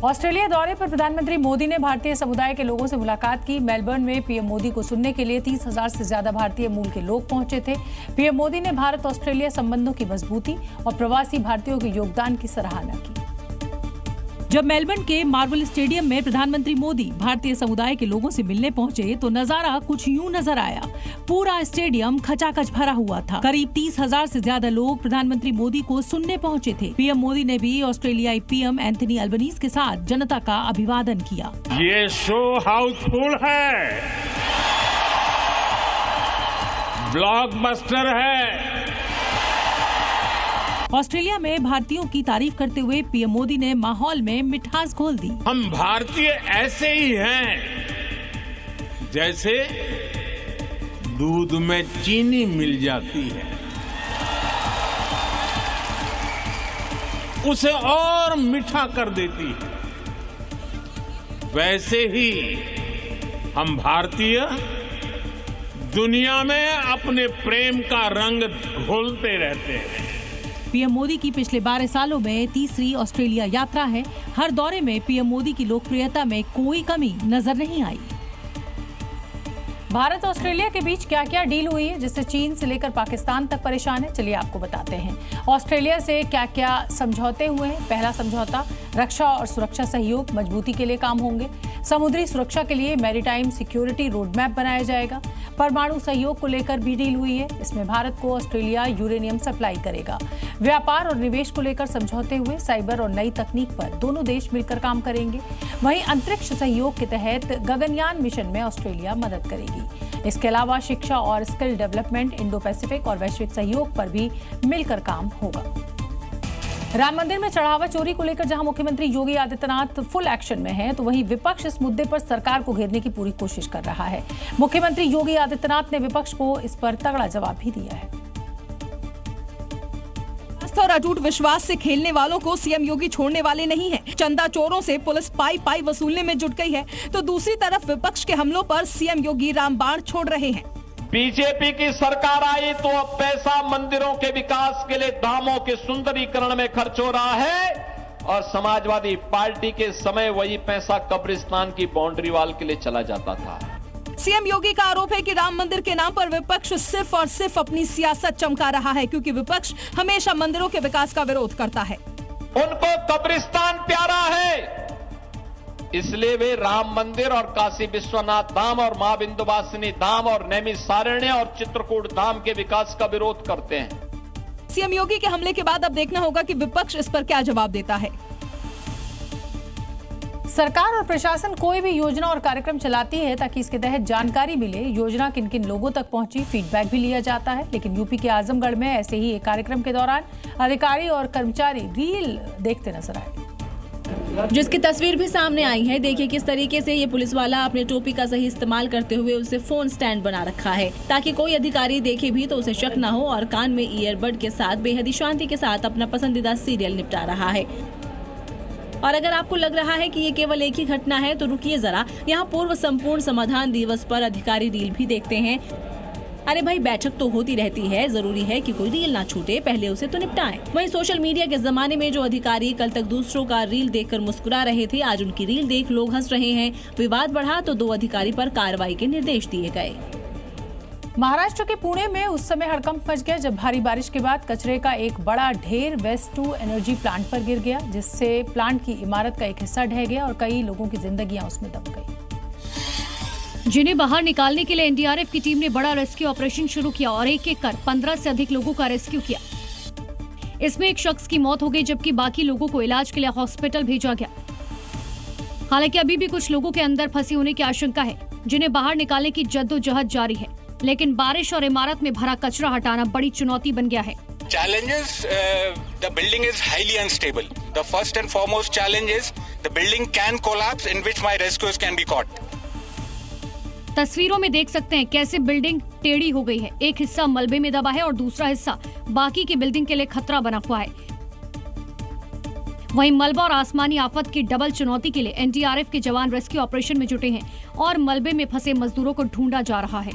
Australia दौरे पर प्रधानमंत्री मोदी ने भारतीय समुदाय के लोगों से मुलाकात की। मेलबर्न में पीएम मोदी को सुनने के लिए 30,000 से ज्यादा भारतीय मूल के लोग पहुंचे थे। पीएम मोदी ने भारत ऑस्ट्रेलिया संबंधों की मजबूती और प्रवासी भारतीयों के योगदान की सराहना की। जब मेलबर्न के मार्वल स्टेडियम में प्रधानमंत्री मोदी भारतीय समुदाय के लोगों से मिलने पहुंचे तो नजारा कुछ यूं नजर आया। पूरा स्टेडियम खचाखच भरा हुआ था। करीब 30,000 से ज्यादा लोग प्रधानमंत्री मोदी को सुनने पहुंचे थे। पीएम मोदी ने भी ऑस्ट्रेलियाई पीएम एंथनी अल्बनीज के साथ जनता का अभिवादन किया। ये शो हाउसफुल है, ब्लॉकबस्टर है। ऑस्ट्रेलिया में भारतीयों की तारीफ करते हुए पीएम मोदी ने माहौल में मिठास घोल दी। हम भारतीय ऐसे ही हैं जैसे दूध में चीनी मिल जाती है, उसे और मीठा कर देती है। वैसे ही हम भारतीय दुनिया में अपने प्रेम का रंग घोलते रहते हैं। पीएम मोदी की पिछले 12 सालों में तीसरी ऑस्ट्रेलिया यात्रा है। हर दौरे में पीएम मोदी की लोकप्रियता में कोई कमी नजर नहीं आई। भारत और ऑस्ट्रेलिया के बीच क्या क्या डील हुई है जिससे चीन से लेकर पाकिस्तान तक परेशान है, चलिए आपको बताते हैं। ऑस्ट्रेलिया से क्या क्या समझौते हुए हैं। पहला समझौता, रक्षा और सुरक्षा सहयोग मजबूती के लिए काम होंगे। समुद्री सुरक्षा के लिए मैरीटाइम सिक्योरिटी रोडमैप बनाया जाएगा। परमाणु सहयोग को लेकर भी डील हुई है। इसमें भारत को ऑस्ट्रेलिया यूरेनियम सप्लाई करेगा। व्यापार और निवेश को लेकर समझौते हुए। साइबर और नई तकनीक पर दोनों देश मिलकर काम करेंगे। वहीं अंतरिक्ष सहयोग के तहत गगनयान मिशन में ऑस्ट्रेलिया मदद करेगी। इसके अलावा शिक्षा और स्किल डेवलपमेंट, इंडो पैसिफिक और वैश्विक सहयोग पर भी मिलकर काम होगा। राम मंदिर में चढ़ावा चोरी को लेकर जहां मुख्यमंत्री योगी आदित्यनाथ फुल एक्शन में हैं, तो वहीं विपक्ष इस मुद्दे पर सरकार को घेरने की पूरी कोशिश कर रहा है। मुख्यमंत्री योगी आदित्यनाथ ने विपक्ष को इस पर तगड़ा जवाब भी दिया है। और अटूट विश्वास से खेलने वालों को सीएम योगी छोड़ने वाले नहीं हैं। चंदा चोरों से पुलिस पाई वसूलने में जुट गई है, तो दूसरी तरफ विपक्ष के हमलों पर सीएम योगी रामबाण छोड़ रहे हैं। बीजेपी की सरकार आई तो अब पैसा मंदिरों के विकास के लिए धामों के सुंदरीकरण में खर्च हो रहा है, और समाजवादी पार्टी के समय वही पैसा कब्रिस्तान की बाउंड्री वाल के लिए चला जाता था। सीएम योगी का आरोप है कि राम मंदिर के नाम पर विपक्ष सिर्फ और सिर्फ अपनी सियासत चमका रहा है, क्योंकि विपक्ष हमेशा मंदिरों के विकास का विरोध करता है। उनको कब्रिस्तान प्यारा है, इसलिए वे राम मंदिर और काशी विश्वनाथ धाम और मां विंध्यवासिनी धाम और नैमिषारण्य और चित्रकूट धाम के विकास का विरोध करते हैं। सीएम योगी के हमले के बाद अब देखना होगा कि विपक्ष इस पर क्या जवाब देता है। सरकार और प्रशासन कोई भी योजना और कार्यक्रम चलाती है ताकि इसके तहत जानकारी मिले, योजना किन किन लोगों तक पहुंची, फीडबैक भी लिया जाता है। लेकिन यूपी के आजमगढ़ में ऐसे ही एक कार्यक्रम के दौरान अधिकारी और कर्मचारी रील देखते नजर आए, जिसकी तस्वीर भी सामने आई है। देखिए किस तरीके से ये पुलिस वाला अपने टोपी का सही इस्तेमाल करते हुए उसे फोन स्टैंड बना रखा है, ताकि कोई अधिकारी देखे भी तो उसे शक न हो, और कान में ईयरबड के साथ बेहद शांति के साथ अपना पसंदीदा सीरियल निपटा रहा है। और अगर आपको लग रहा है कि ये केवल एक ही घटना है तो रुकिए जरा, यहाँ पूर्व संपूर्ण समाधान दिवस पर अधिकारी रील भी देखते हैं। अरे भाई, बैठक तो होती रहती है, जरूरी है कि कोई रील ना छूटे, पहले उसे तो निपटाएं। वहीं सोशल मीडिया के जमाने में जो अधिकारी कल तक दूसरों का रील देखकर मुस्कुरा रहे थे, आज उनकी रील देख लोग हंस रहे हैं। विवाद बढ़ा तो 2 अधिकारी पर कार्रवाई के निर्देश दिए गए। महाराष्ट्र के पुणे में उस समय हड़कंप मच गया जब भारी बारिश के बाद कचरे का एक बड़ा ढेर वेस्ट टू एनर्जी प्लांट पर गिर गया, जिससे प्लांट की इमारत का एक हिस्सा ढह गया और कई लोगों की जिंदगियां उसमें दब गई। जिन्हें बाहर निकालने के लिए एनडीआरएफ की टीम ने बड़ा रेस्क्यू ऑपरेशन शुरू किया और एक-एक कर 15 से अधिक लोगों का रेस्क्यू किया। इसमें एक शख्स की मौत हो गई जबकि बाकी लोगों को इलाज के लिए हॉस्पिटल भेजा गया। हालांकि अभी भी कुछ लोगों के अंदर फंसे होने की आशंका है, जिन्हें बाहर निकालने की जद्दोजहद जारी है। लेकिन बारिश और इमारत में भरा कचरा हटाना बड़ी चुनौती बन गया है। Challenges, the building is highly unstable. The first and foremost challenge is the building can collapse in which my rescuers can be caught. तस्वीरों में देख सकते हैं कैसे बिल्डिंग टेढ़ी हो गई है। एक हिस्सा मलबे में दबा है और दूसरा हिस्सा बाकी की बिल्डिंग के लिए खतरा बना हुआ है। वहीं मलबा और आसमानी आफत की डबल चुनौती के लिए एनडीआरएफ के जवान रेस्क्यू ऑपरेशन में जुटे हैं और मलबे में फंसे मजदूरों को ढूंढा जा रहा है।